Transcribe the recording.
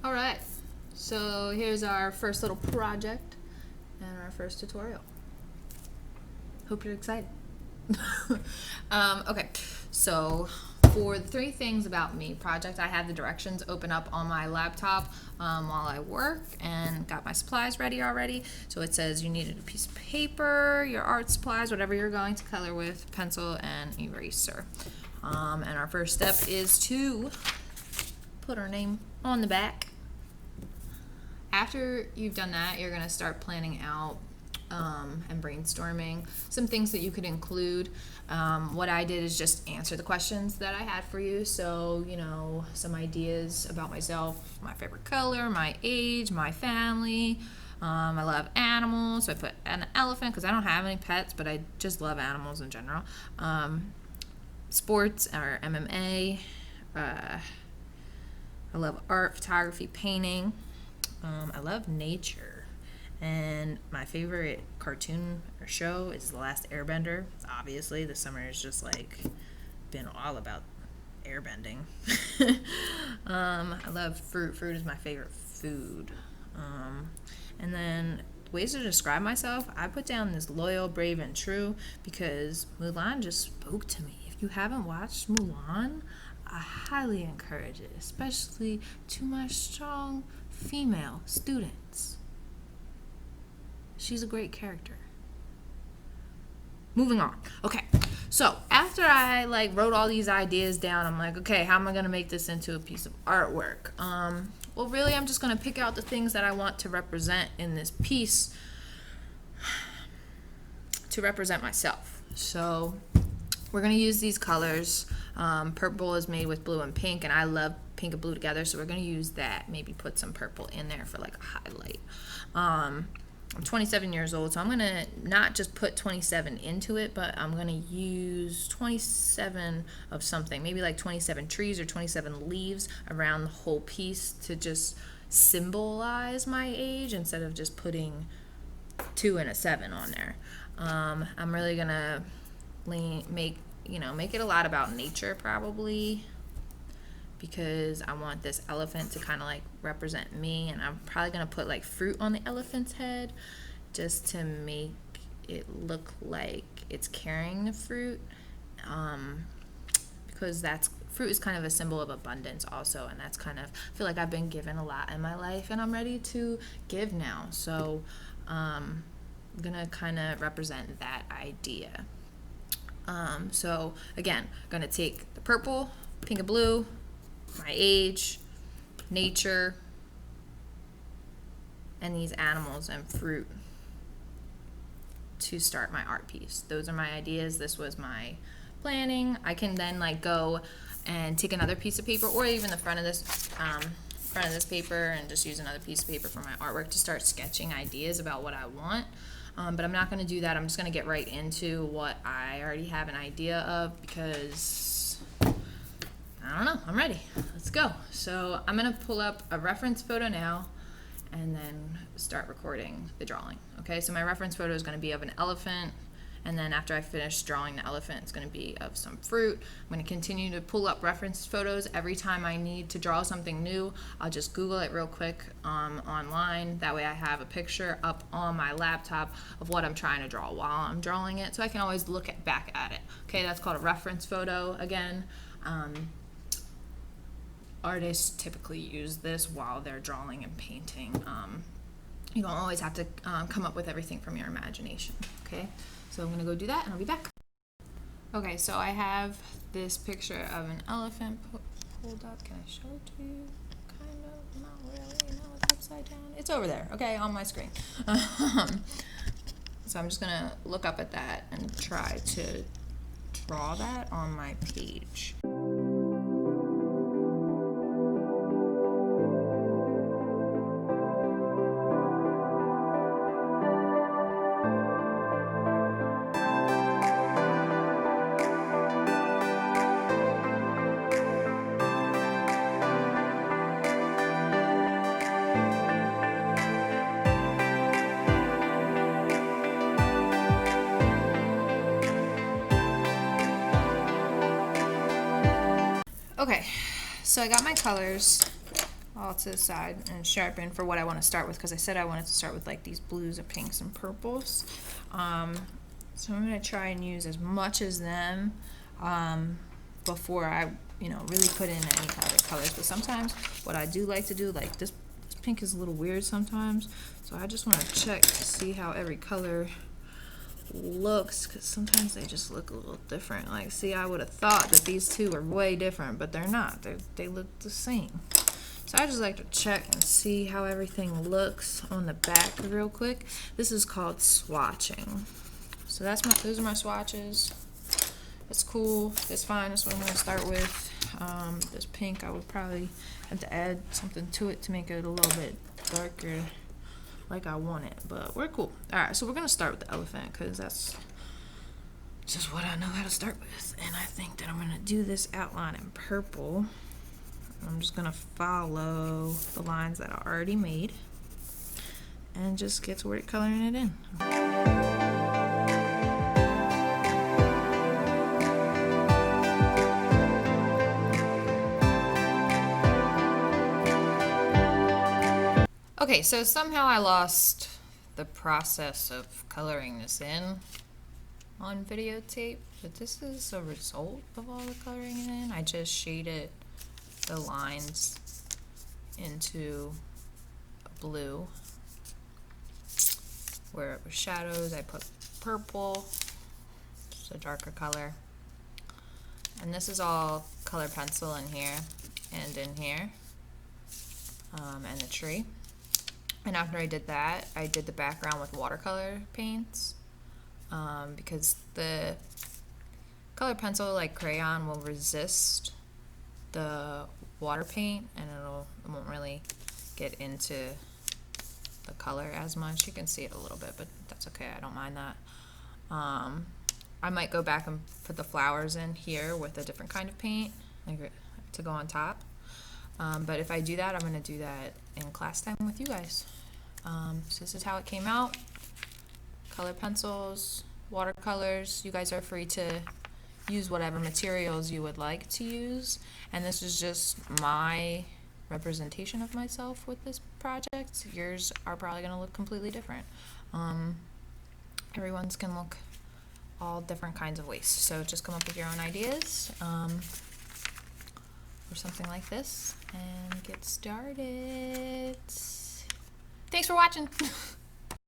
All right, so here's our first little project and our first tutorial. Hope you're excited. Okay, so for the 3 things about me project, I had the directions open up on my laptop while I work and got my supplies ready already. So it says you needed a piece of paper, your art supplies, whatever you're going to color with, pencil and eraser. And our first step is to put our name on the back. After you've done that, you're going to start planning out and brainstorming some things that you could include. What I did is just answer the questions that I had for you. So, some ideas about myself, my favorite color, my age, my family. I love animals, so I put an elephant because I don't have any pets, but I just love animals in general. Sports or MMA. I love art, photography, painting. I love nature, and my favorite cartoon or show is The Last Airbender. Obviously, the summer has just been all about airbending. I love fruit. Fruit is my favorite food. And then ways to describe myself, I put down this loyal, brave, and true because Mulan just spoke to me. If you haven't watched Mulan, I highly encourage it, especially to my strong female students. She's a great character. Moving on. Okay, so after I wrote all these ideas down, I'm like, okay, how am I going to make this into a piece of artwork? Well, really, I'm just going to pick out the things that I want to represent in this piece to represent myself. So we're going to use these colors. Purple is made with blue and pink, and I love pink and blue together, so we're going to use that. Maybe put some purple in there for a highlight. I'm 27 years old, so I'm going to not just put 27 into it, but I'm going to use 27 of something, maybe 27 trees or 27 leaves around the whole piece to just symbolize my age instead of just putting 2 and a 7 on there. I'm really going to make it a lot about nature probably, because I want this elephant to kind of represent me, and I'm probably going to put fruit on the elephant's head just to make it look like it's carrying the fruit, because fruit is kind of a symbol of abundance also, and that's I feel like I've been given a lot in my life and I'm ready to give now, so I'm going to kind of represent that idea. So again, I'm going to take the purple, pink and blue, my age, nature, and these animals and fruit to start my art piece. Those are my ideas. This was my planning. I can then go and take another piece of paper, or even the front of this paper, and just use another piece of paper for my artwork to start sketching ideas about what I want. But I'm not going to do that. I'm just going to get right into what I already have an idea of, because I don't know, I'm ready. Let's go. So I'm going to pull up a reference photo now and then start recording the drawing. Okay, so my reference photo is going to be of an elephant, and then after I finish drawing the elephant, it's going to be of some fruit. I'm going to continue to pull up reference photos every time I need to draw something new. I'll just Google it real quick online. That way I have a picture up on my laptop of what I'm trying to draw while I'm drawing it, so I can always look back at it. Okay, that's called a reference photo again. Artists typically use this while they're drawing and painting. You don't always have to come up with everything from your imagination. Okay, so I'm going to go do that and I'll be back. Okay, so I have this picture of an elephant pulled up. Can I show it to you? Kind of, not really. No, it's upside down. It's over there, okay, on my screen. So I'm just going to look up at that and try to draw that on my page. Okay, so I got my colors. all to the side and sharpen for what I want to start with, because I said I wanted to start with like these blues and pinks and purples. So I'm going to try and use as much as them before I, really put in any other colors. But sometimes what I do like to do, like this pink is a little weird sometimes, so I just want to check to see how every color looks, because sometimes they just look a little different. Like, see, I would have thought that these two are way different, but they're not. They look the same. So I just like to check and see how everything looks on the back real quick. This is called swatching. So those are my swatches. It's cool. It's fine. That's what I'm going to start with. This pink, I would probably have to add something to it to make it a little bit darker like I want it, but we're cool. Alright, so we're going to start with the elephant, because that's just what I know how to start with. And I think that I'm going to do this outline in purple. I'm just going to follow the lines that I already made and just get to work coloring it in. Okay, so somehow I lost the process of coloring this in on videotape, but this is a result of all the coloring in. I just shaded the lines into a blue. Where it was shadows, I put purple, just a darker color. And this is all color pencil in here and in here, and the tree. And after I did that, I did the background with watercolor paints, because the color pencil, like crayon, will resist the water paint, and it won't really get into the color as much. You can see it a little bit, but that's okay. I don't mind that. I might go back and put the flowers in here with a different kind of paint, like to go on top. But if I do that, I'm going to do that in class time with you guys. So this is how it came out. Color pencils, watercolors. You guys are free to use whatever materials you would like to use. And this is just my representation of myself with this project. Yours are probably going to look completely different. Everyone's can look all different kinds of ways. So just come up with your own ideas. Or something like this and get started. Thanks for watching.